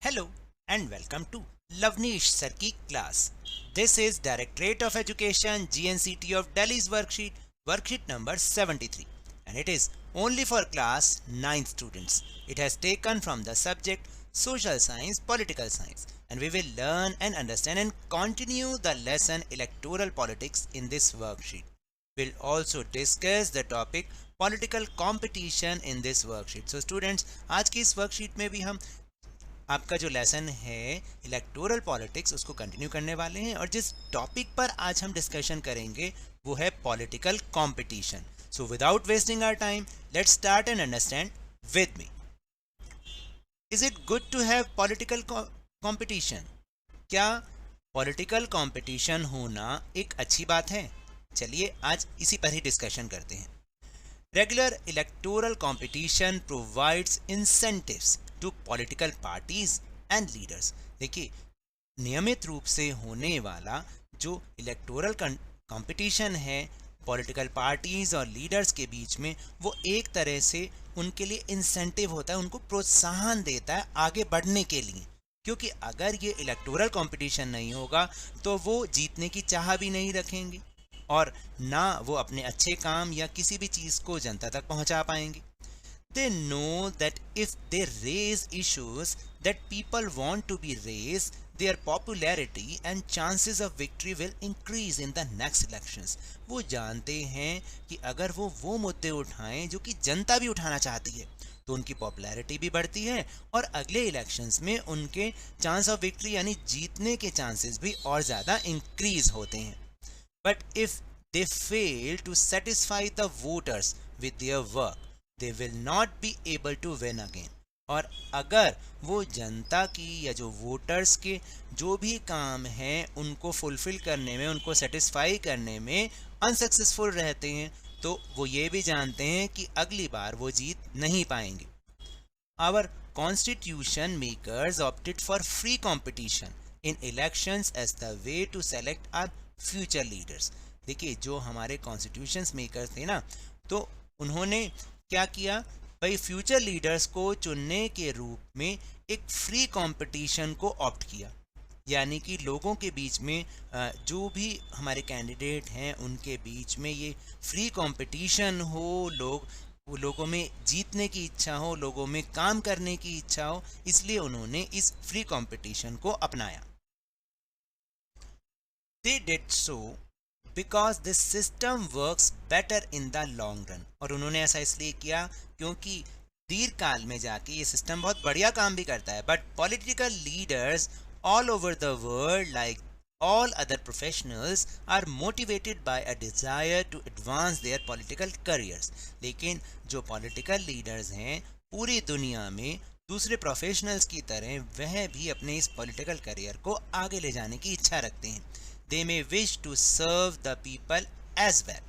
Hello and welcome to Lavnish Sir ki class. This is Directorate of Education GNCT of Delhi's worksheet number 73, and it is only for class 9 students. It has taken from the subject Social Science, Political Science, and we will learn and understand and continue the lesson Electoral Politics in this worksheet. We'll also discuss the topic political competition in this worksheet. So students, आज की इस worksheet में भी हम आपका जो lesson है electoral politics उसको कंटिन्यू करने वाले हैं और जिस टॉपिक पर आज हम डिस्कशन करेंगे वो है political competition. So without wasting our time let's start and understand with me. Is it good to have political competition? क्या पॉलिटिकल कंपटीशन होना एक अच्छी बात है? चलिए आज इसी पर ही डिस्कशन करते हैं. Regular electoral competition provides incentives to political parties and leaders. देखिए, नियमित रूप से होने वाला जो इलेक्टोरल कंपटीशन है पॉलिटिकल पार्टीज और लीडर्स के बीच में, वो एक तरह से उनके लिए इंसेंटिव होता है, उनको प्रोत्साहन देता है आगे बढ़ने के लिए. क्योंकि अगर ये इलेक्टोरल कंपटीशन नहीं होगा तो वो जीतने की चाह भी नहीं रखेंगे और ना वो अपने अच्छे काम या किसी भी चीज़ को जनता तक पहुंचा पाएंगे. They know that if they raise issues that people want to be raised, their popularity and chances of victory will increase in the next elections. वो जानते हैं कि अगर वो मुद्दे उठाएं जो कि जनता भी उठाना चाहती है तो उनकी पॉपुलैरिटी भी बढ़ती है और अगले इलेक्शंस में उनके चांस ऑफ विक्ट्री यानी जीतने के चांसेस भी और ज़्यादा इंक्रीज होते हैं. But if they fail to satisfy the voters with their work, they will not be able to win again. और अगर वो जनता की या जो वोटर्स के जो भी काम हैं उनको फुलफिल करने में, उनको सेटिस्फाई करने में अनसक्सेसफुल रहते हैं तो वो ये भी जानते हैं कि अगली बार वो जीत नहीं पाएंगे. Our constitution makers opted for free competition in elections as the way to select our future leaders. देखिए, जो हमारे कॉन्स्टिट्यूशंस मेकर्स थे ना, तो उन्होंने क्या किया भाई, फ्यूचर लीडर्स को चुनने के रूप में एक फ्री कंपटीशन को ऑप्ट किया. यानी कि लोगों के बीच में जो भी हमारे कैंडिडेट हैं उनके बीच में ये फ्री कंपटीशन हो, लोगों में जीतने की इच्छा हो, लोगों में काम करने की इच्छा हो, इसलिए उन्होंने इस फ्री कंपटीशन को अपनाया. They did so because this system works better in the long run. और उन्होंने ऐसा इसलिए किया क्योंकि दीर्घकाल में जाके ये सिस्टम बहुत बढ़िया काम भी करता है. But political leaders all over the world like all other professionals are motivated by a desire to advance their political careers. लेकिन जो political leaders हैं पूरी दुनिया में दूसरे प्रोफेशनल्स की तरह वह भी अपने इस पॉलिटिकल करियर को आगे ले जाने की इच्छा रखते हैं. They may wish to serve the people as well.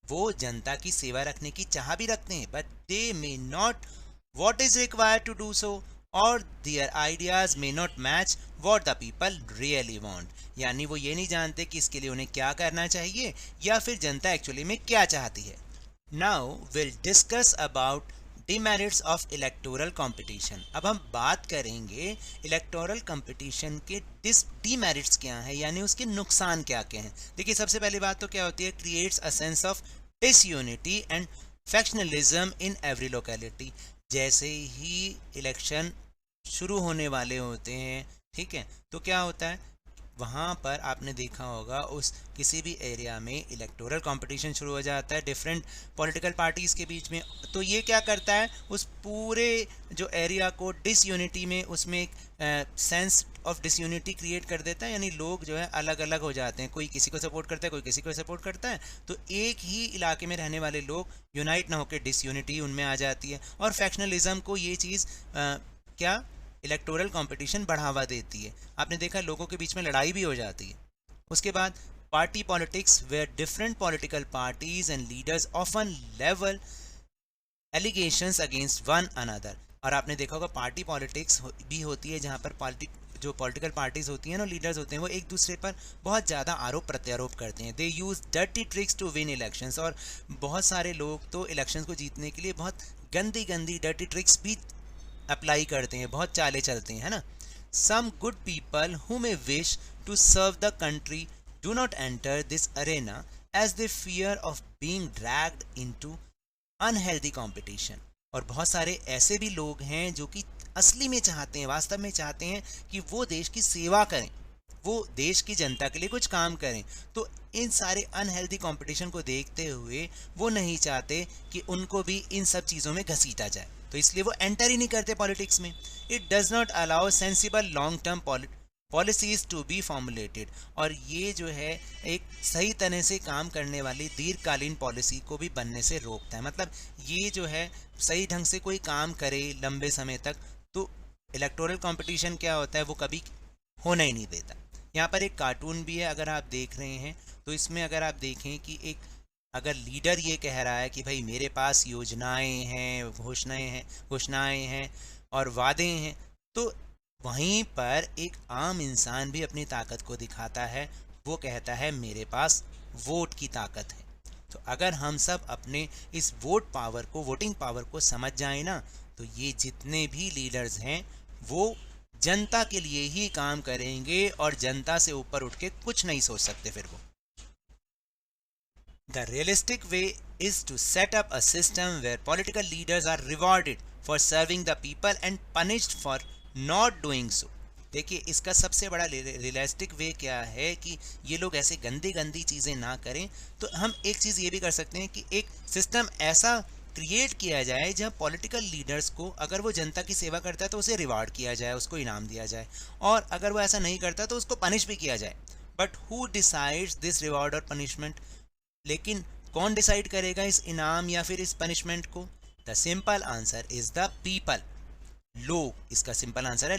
वो जनता की सेवा रखने की चाह भी रखते हैं, but they may not what is required to do so, or their ideas may not match what the people really want. यानी वो ये नहीं जानते कि इसके लिए उन्हें क्या करना चाहिए या फिर जनता एक्चुअली में क्या चाहती है. Now we'll discuss about demerits of electoral competition. अब हम बात करेंगे इलेक्टोरल कंपटीशन के डिमेरिट्स क्या हैं, यानी उसके नुकसान क्या क्या हैं. देखिए, सबसे पहली बात तो क्या होती है, creates a sense of disunity and factionalism in every locality. जैसे ही इलेक्शन शुरू होने वाले होते हैं, ठीक है, तो क्या होता है वहाँ पर आपने देखा होगा उस किसी भी एरिया में इलेक्टोरल कंपटीशन शुरू हो जाता है डिफरेंट पॉलिटिकल पार्टीज़ के बीच में. तो ये क्या करता है, उस पूरे जो एरिया को डिसयूनिटी में, उसमें एक सेंस ऑफ डिसयूनिटी क्रिएट कर देता है. यानी लोग जो है अलग अलग हो जाते हैं, कोई किसी को सपोर्ट करता है, कोई किसी को सपोर्ट करता है. तो एक ही इलाके में रहने वाले लोग यूनाइट ना होकर डिसयूनिटी उनमें आ जाती है. और फैक्शनलिज्म को ये चीज़ क्या इलेक्टोरल कंपटीशन बढ़ावा देती है. आपने देखा लोगों के बीच में लड़ाई भी हो जाती है. उसके बाद party politics where different political parties and leaders often level allegations against one another. और आपने देखा होगा पार्टी पॉलिटिक्स भी होती है जहाँ पर जो पॉलिटिकल पार्टीज होती हैं ना, लीडर्स होते हैं, वो एक दूसरे पर बहुत ज़्यादा आरोप प्रत्यारोप करते हैं. They use dirty tricks to win elections. और बहुत सारे लोग तो इलेक्शंस को जीतने के लिए बहुत गंदी डर्टी ट्रिक्स भी अप्लाई करते हैं, बहुत चालें चलते हैं, है ना. some good people who may wish to serve the country do not enter this arena as they fear of being dragged into unhealthy competition. और बहुत सारे ऐसे भी लोग हैं जो कि असली में चाहते हैं, वास्तव में चाहते हैं कि वो देश की सेवा करें, वो देश की जनता के लिए कुछ काम करें, तो इन सारे अनहेल्दी कंपटीशन को देखते हुए वो नहीं चाहते कि उनको भी इन सब चीज़ों में घसीटा जाए, तो इसलिए वो एंटर ही नहीं करते पॉलिटिक्स में. It does not allow sensible long term policies to be formulated. और ये जो है एक सही तरह से काम करने वाली दीर्घकालीन पॉलिसी को भी बनने से रोकता है. मतलब ये जो है सही ढंग से कोई काम करे लंबे समय तक, तो इलेक्टोरल कंपटीशन क्या होता है वो कभी होना ही नहीं देता. यहाँ पर एक कार्टून भी है, अगर आप देख रहे हैं तो इसमें अगर आप देखें कि एक अगर लीडर ये कह रहा है कि भाई मेरे पास योजनाएं हैं, घोषणाएं हैं और वादे हैं, तो वहीं पर एक आम इंसान भी अपनी ताकत को दिखाता है. वो कहता है मेरे पास वोट की ताकत है. तो अगर हम सब अपने इस वोटिंग पावर को समझ जाएं ना, तो ये जितने भी लीडर्स हैं वो जनता के लिए ही काम करेंगे और जनता से ऊपर उठ के कुछ नहीं सोच सकते फिर वो. The realistic way is to set up a system where political leaders are rewarded for serving the people and punished for not doing so. देखिए इसका सबसे बड़ा रियलिस्टिक वे क्या है कि ये लोग ऐसे गंदी चीज़ें ना करें. तो हम एक चीज़ ये भी कर सकते हैं कि एक सिस्टम ऐसा क्रिएट किया जाए जहाँ पॉलिटिकल लीडर्स को अगर वो जनता की सेवा करता है तो उसे रिवार्ड किया जाए, उसको इनाम दिया जाए, और अगर वो ऐसा नहीं करता तो उसको पनिश भी किया जाए. But who decides this reward और पनिशमेंट? लेकिन कौन डिसाइड करेगा इस इनाम या फिर इस पनिशमेंट को? The simple answer is the people. लोग, इसका सिंपल आंसर है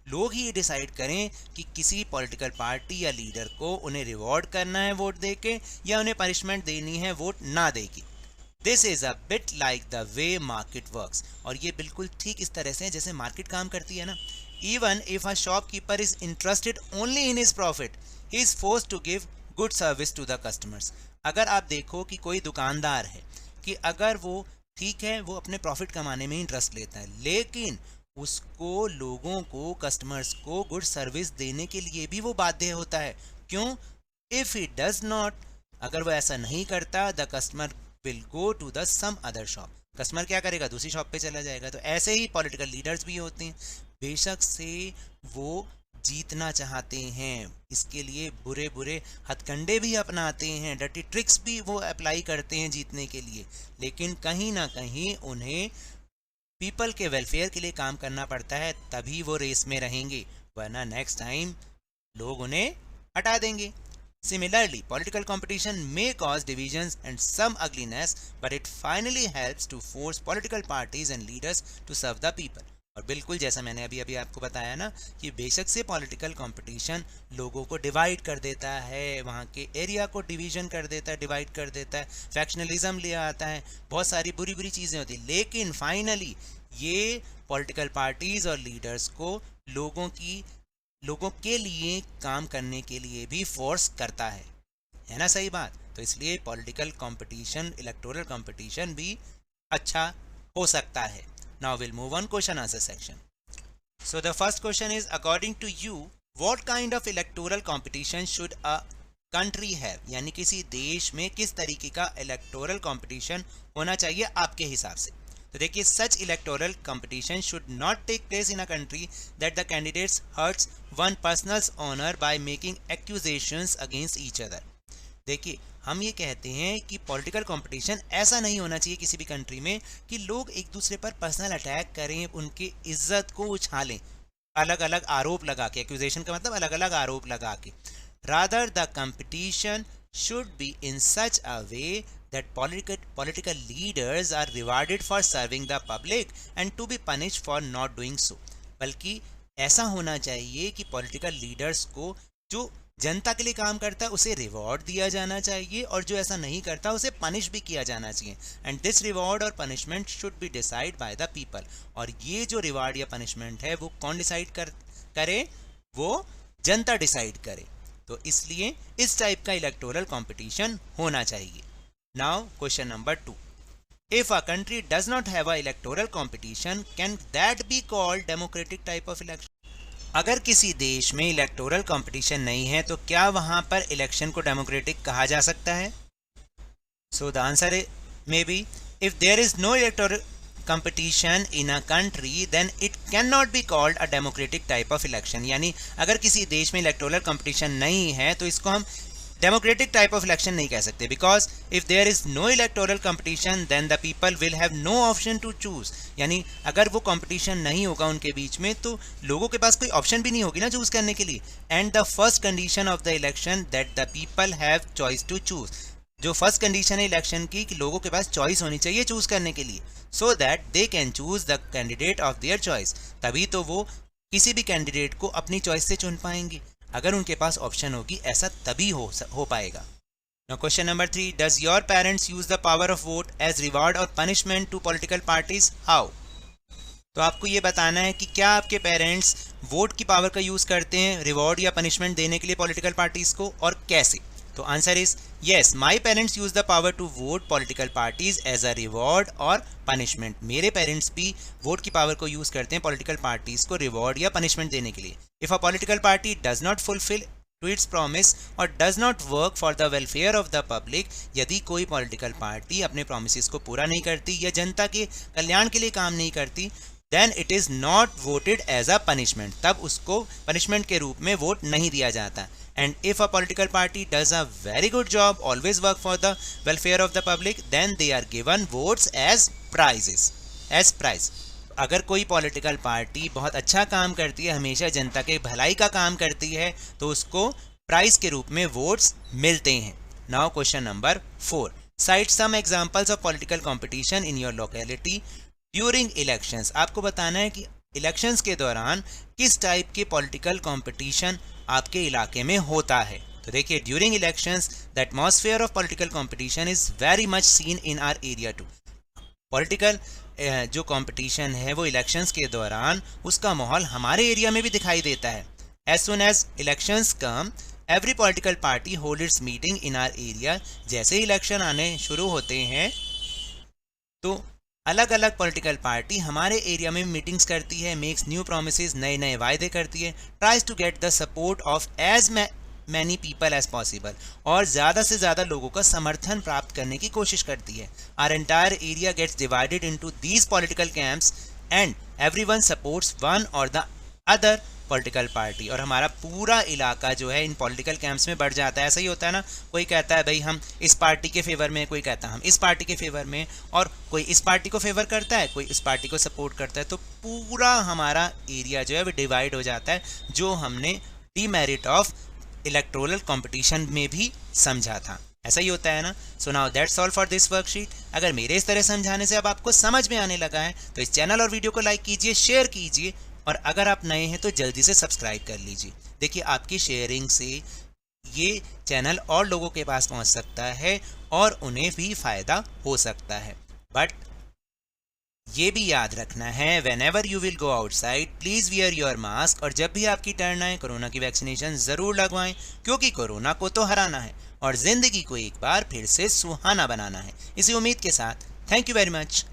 लोग ही डिसाइड करें कि किसी पॉलिटिकल पार्टी या लीडर को उन्हें रिवॉर्ड करना है वोट देके या उन्हें पनिशमेंट देनी है वोट ना देके. This is a bit like the way market works. और ये बिल्कुल ठीक इस तरह से है जैसे मार्केट काम करती है ना. Even if a shopkeeper is interested only in his profit, he is forced to give good service to the customers. अगर आप देखो कि कोई दुकानदार है कि अगर वो ठीक है वो अपने प्रॉफिट कमाने में इंटरेस्ट लेता है, लेकिन उसको लोगों को, कस्टमर्स को गुड सर्विस देने के लिए भी वो बाध्य होता है. क्यों? इफ ही डज नॉट, अगर वो ऐसा नहीं करता, the customer will go to the some other shop. Customer क्या करेगा? दूसरी शॉप पे चला जाएगा. तो ऐसे ही पॉलिटिकल लीडर्स भी होते हैं. बेशक से वो जीतना चाहते हैं, इसके लिए बुरे हथकंडे भी अपनाते हैं, डर्टी ट्रिक्स भी वो अप्लाई करते हैं जीतने के लिए, लेकिन कहीं ना कहीं उन्हें पीपल के वेलफेयर के लिए काम करना पड़ता है, तभी वो रेस में रहेंगे, वरना नेक्स्ट टाइम लोग उन्हें हटा देंगे. Similarly, political competition may cause divisions and some ugliness, but it finally helps to force political parties and leaders to serve the people. और बिल्कुल जैसा मैंने अभी आपको बताया ना कि बेशक से पॉलिटिकल कंपटीशन लोगों को डिवाइड कर देता है, वहाँ के एरिया को डिवीजन कर देता है, डिवाइड कर देता है, फैक्शनलिज्म ले आता है, बहुत सारी बुरी चीज़ें होती हैं, लेकिन फाइनली ये पॉलिटिकल पार्टीज़ और लीडर्स को लोगों के लिए काम करने के लिए भी फोर्स करता है ना. सही बात. तो इसलिए पॉलिटिकल कंपटीशन, इलेक्टोरल कंपटीशन भी अच्छा हो सकता है. Now we'll move on question answer section. So the first question is, according to you, what kind of electoral competition should a country have? यानी किसी देश में किस तरीके का electoral competition होना चाहिए आपके हिसाब से. तो देखिए, such electoral competition should not take place in a country that the candidates hurts one person's honor by making accusations against each other. देखिए, हम ये कहते हैं कि पॉलिटिकल कंपटीशन ऐसा नहीं होना चाहिए किसी भी कंट्री में कि लोग एक दूसरे पर पर्सनल अटैक करें, उनकी इज्जत को उछालें अलग अलग आरोप लगा के. एक्यूजेशन का मतलब अलग अलग आरोप लगा के. Rather the competition should be in such a way that political leaders are rewarded for serving the public and to be punished for not doing so. बल्कि ऐसा होना चाहिए कि पॉलिटिकल लीडर्स को जो जनता के लिए काम करता है उसे रिवॉर्ड दिया जाना चाहिए और जो ऐसा नहीं करता उसे पनिश भी किया जाना चाहिए. एंड दिस रिवॉर्ड और punishment should be decide by the people. और ये जो रिवॉर्ड या पनिशमेंट है वो कौन डिसाइड करे? वो जनता डिसाइड करे. तो इसलिए इस टाइप का इलेक्टोरल कंपटीशन होना चाहिए. Now question number 2. If a country does not have a electoral competition, can that be called democratic type of election? अगर किसी देश में इलेक्टोरल कंपटीशन नहीं है तो क्या वहां पर इलेक्शन को डेमोक्रेटिक कहा जा सकता है? So the answer may be if there is no electoral competition in a country then it cannot be called a democratic type of election. यानी अगर किसी देश में इलेक्टोरल कंपटीशन नहीं है तो इसको हम डेमोक्रेटिक टाइप ऑफ इलेक्शन नहीं कह सकते, because if there is no electoral competition then the people will have no option to choose. यानी अगर वो कंपटीशन नहीं होगा उनके बीच में तो लोगों के पास कोई ऑप्शन भी नहीं होगी ना चूज करने के लिए. And the first condition of the election that the people have choice to choose. जो फर्स्ट कंडीशन है इलेक्शन की कि लोगों के पास चॉइस होनी चाहिए चूज करने के लिए, so that they can choose the candidate of their choice. तभी तो वो किसी भी कैंडिडेट को अपनी चॉइस से चुन पाएंगे. अगर उनके पास ऑप्शन होगी ऐसा तभी हो पाएगा. Now question number 3, does your parents use the power of vote as reward और punishment to political parties? How? तो आपको ये बताना है कि क्या आपके पेरेंट्स वोट की पावर का यूज करते हैं रिवॉर्ड या पनिशमेंट देने के लिए पॉलिटिकल पार्टीज को, और कैसे? तो answer is yes, my parents use the power to vote political parties as a reward और पनिशमेंट. मेरे पेरेंट्स भी वोट की पावर को यूज करते हैं पॉलिटिकल पार्टीज को रिवॉर्ड या पनिशमेंट देने के लिए. If a political party does not fulfil to its promise और does not work for the welfare of the public, यदि कोई पॉलिटिकल पार्टी अपने प्रोमिस को पूरा नहीं करती या जनता के कल्याण के लिए काम नहीं करती, then it is not voted as a punishment. तब उसको पनिशमेंट के रूप में वोट नहीं दिया जाता. And if a political party does a very good job, always work for the welfare of the public, then they are given votes as prizes, as prize. अगर कोई पॉलिटिकल पार्टी बहुत अच्छा काम करती है, हमेशा जनता के भलाई का काम करती है, तो उसको प्राइज के रूप में वोट्स मिलते हैं. Now question number 4, cite some examples of political competition in your locality during elections. आपको बताना है कि इलेक्शंस के दौरान किस टाइप के पॉलिटिकल कंपटीशन आपके इलाके में होता है. तो देखिए, during elections the atmosphere of political competition is very much seen in our area too. Political जो कंपटीशन है वो इलेक्शंस के दौरान उसका माहौल हमारे एरिया में भी दिखाई देता है. As soon as elections come every political party hold its meeting in our area. जैसे ही इलेक्शन आने शुरू होते हैं तो अलग अलग पॉलिटिकल पार्टी हमारे एरिया में मीटिंग्स करती है, मेक्स न्यू प्रोमिसेस, नए नए वायदे करती है, tries to get the support of as many people as possible, और ज़्यादा से ज़्यादा लोगों का समर्थन प्राप्त करने की कोशिश करती है. Our entire area gets divided into these political camps and everyone supports one or the other political party. और हमारा पूरा इलाका जो है इन पॉलिटिकल कैंप्स में बढ़ जाता है. ऐसा ही होता है ना, कोई कहता है भाई हम इस पार्टी के फेवर में, कोई कहता है हम इस पार्टी के फेवर में, और कोई इस पार्टी को फेवर करता है, कोई इस पार्टी को सपोर्ट करता है. तो पूरा हमारा एरिया जो है वो डिवाइड हो जाता है, जो हमने डीमेरिट ऑफ इलेक्टोरल कंपटीशन में भी समझा था. ऐसा ही होता है ना. So now that's all for this worksheet. अगर मेरे इस तरह समझाने से अब आपको समझ में आने लगा है तो इस चैनल और वीडियो को लाइक कीजिए, शेयर कीजिए, और अगर आप नए हैं तो जल्दी से सब्सक्राइब कर लीजिए. देखिए, आपकी शेयरिंग से ये चैनल और लोगों के पास पहुंच सकता है और उन्हें भी फ़ायदा हो सकता है. बट ये भी याद रखना है, when ever you will go outside please wear your mask. और जब भी आपकी टर्न आए कोरोना की वैक्सीनेशन ज़रूर लगवाएं, क्योंकि कोरोना को तो हराना है और ज़िंदगी को एक बार फिर से सुहाना बनाना है. इसी उम्मीद के साथ थैंक यू वेरी मच.